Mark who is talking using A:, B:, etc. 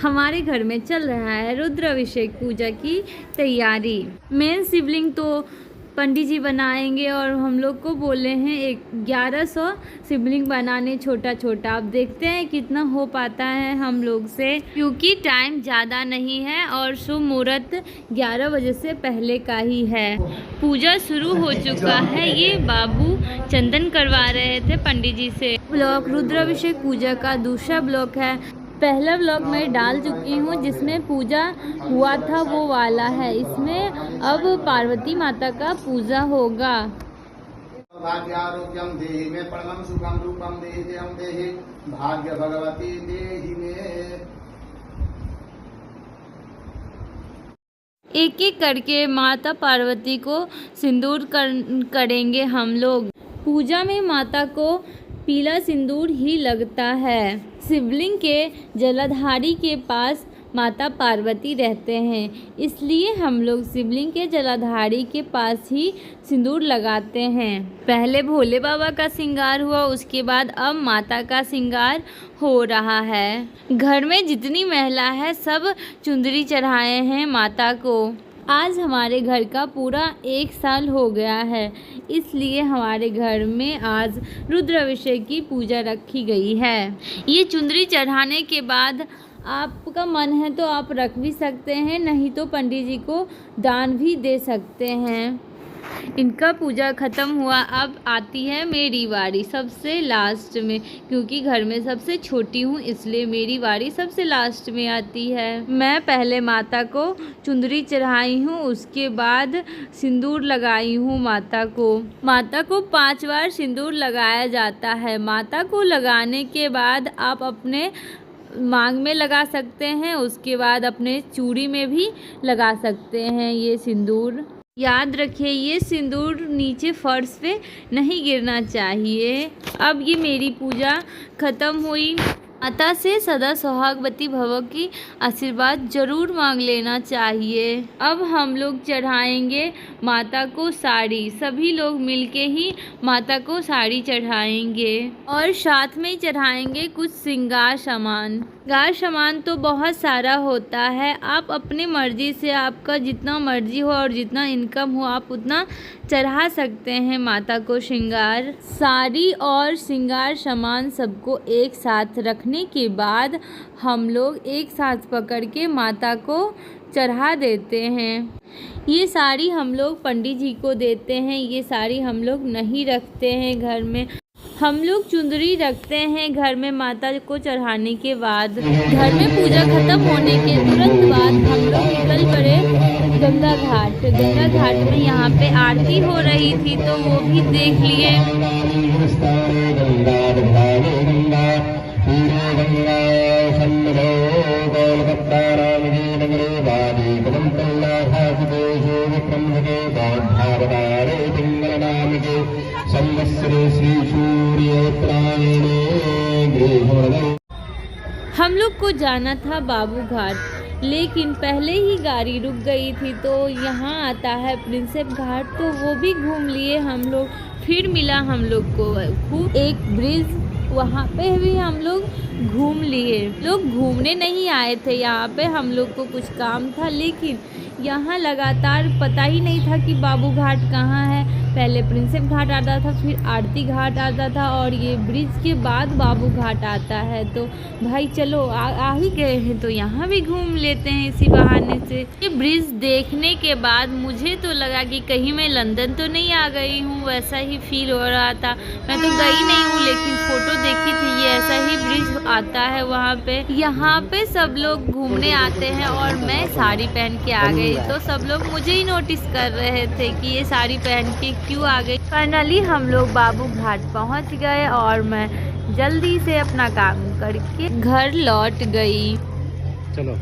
A: हमारे घर में चल रहा है रुद्राभिषेक पूजा की तैयारी। मेन शिवलिंग तो पंडित जी बनाएंगे और हम लोग को बोले हैं 1100 शिवलिंग बनाने छोटा छोटा। अब देखते हैं कितना हो पाता है हम लोग से, क्योंकि टाइम ज़्यादा नहीं है और शुभ मुहूर्त 11 बजे से पहले का ही है। पूजा शुरू हो चुका है। ये बाबू चंदन करवा रहे थे पंडित जी से। ब्लॉग रुद्राभिषेक पूजा का दूसरा ब्लॉग है। पहला ब्लॉग मैं डाल चुकी हूँ जिसमें पूजा हुआ था, वो वाला है। इसमें अब पार्वती माता का पूजा होगा।
B: भाग्यारोग्यम देहि में परमं सुखम रूपम देहि भाग्य भगवती देहि में।
A: एक एक करके माता पार्वती को सिंदूर करेंगे हम लोग। पूजा में माता को पीला सिंदूर ही लगता है। शिवलिंग के जलाधारी के पास माता पार्वती रहते हैं, इसलिए हम लोग शिवलिंग के जलाधारी के पास ही सिंदूर लगाते हैं। पहले भोले बाबा का श्रृंगार हुआ, उसके बाद अब माता का श्रृंगार हो रहा है। घर में जितनी महिला है सब चुंदरी चढ़ाए हैं माता को। आज हमारे घर का पूरा 1 साल हो गया है, इसलिए हमारे घर में आज रुद्राभिषेक की पूजा रखी गई है। ये चुंदरी चढ़ाने के बाद आपका मन है तो आप रख भी सकते हैं, नहीं तो पंडित जी को दान भी दे सकते हैं। इनका पूजा ख़त्म हुआ। अब आती है मेरी बारी सबसे लास्ट में, क्योंकि घर में सबसे छोटी हूँ इसलिए मेरी बारी सबसे लास्ट में आती है। मैं पहले माता को चुंदरी चढ़ाई हूँ, उसके बाद सिंदूर लगाई हूँ माता को। माता को 5 बार सिंदूर लगाया जाता है। माता को लगाने के बाद आप अपने मांग में लगा सकते हैं, उसके बाद अपने चूड़ी में भी लगा सकते हैं ये सिंदूर। याद रखिए ये सिंदूर नीचे फर्श पे नहीं गिरना चाहिए। अब ये मेरी पूजा ख़त्म हुई। माता से सदा सुहागवती भव की आशीर्वाद जरूर मांग लेना चाहिए। अब हम लोग चढ़ाएंगे माता को साड़ी। सभी लोग मिलके ही माता को साड़ी चढ़ाएंगे और साथ में चढ़ाएंगे कुछ श्रृंगार सामान। श्रृंगार सामान तो बहुत सारा होता है, आप अपनी मर्जी से, आपका जितना मर्जी हो और जितना इनकम हो आप उतना चढ़ा सकते हैं माता को श्रृंगार। साड़ी और श्रृंगार सामान सबको एक साथ रखने के बाद हम लोग एक साथ पकड़ के माता को चढ़ा देते हैं। ये साड़ी हम लोग पंडित जी को देते हैं, ये साड़ी हम लोग नहीं रखते हैं घर में। हम लोग चुंदरी रखते हैं घर में माता को चढ़ाने के बाद। घर में पूजा खत्म होने के तुरंत बाद हम लोग निकल पड़े गंगा घाट। गंगा घाट में यहाँ पे आरती हो रही थी तो वो भी देख लिए। हम लोग को जाना था बाबू घाट, लेकिन पहले ही गाड़ी रुक गई थी। तो यहाँ आता है प्रिंसेप घाट, तो वो भी घूम लिए हम लोग। फिर मिला हम लोग को एक ब्रिज, वहाँ पे भी हम लोग घूम लिए। लोग घूमने नहीं आए थे यहाँ पे, हम लोग को कुछ काम था, लेकिन यहाँ लगातार पता ही नहीं था कि बाबू घाट कहाँ है। पहले प्रिंसेप घाट आता था, फिर आरती घाट आता था और ये ब्रिज के बाद बाबू घाट आता है। तो भाई चलो आ ही गए हैं तो यहाँ भी घूम लेते हैं इसी बहाने से। ये ब्रिज देखने के बाद मुझे तो लगा कि कहीं मैं लंदन तो नहीं आ गई हूँ, वैसा ही फील हो रहा था। मैं तो गई नहीं हूँ लेकिन फ़ोटो देखी थी, ये ऐसा ही ब्रिज आता है वहाँ पे। यहाँ पे सब लोग घूमने आते हैं और मैं साड़ी पहन के आ गई, तो सब लोग मुझे ही नोटिस कर रहे थे कि ये साड़ी पहन के क्यों आ गई। फाइनली हम लोग बाबू घाट पहुँच गए और मैं जल्दी से अपना काम करके घर लौट गई।
B: चलो।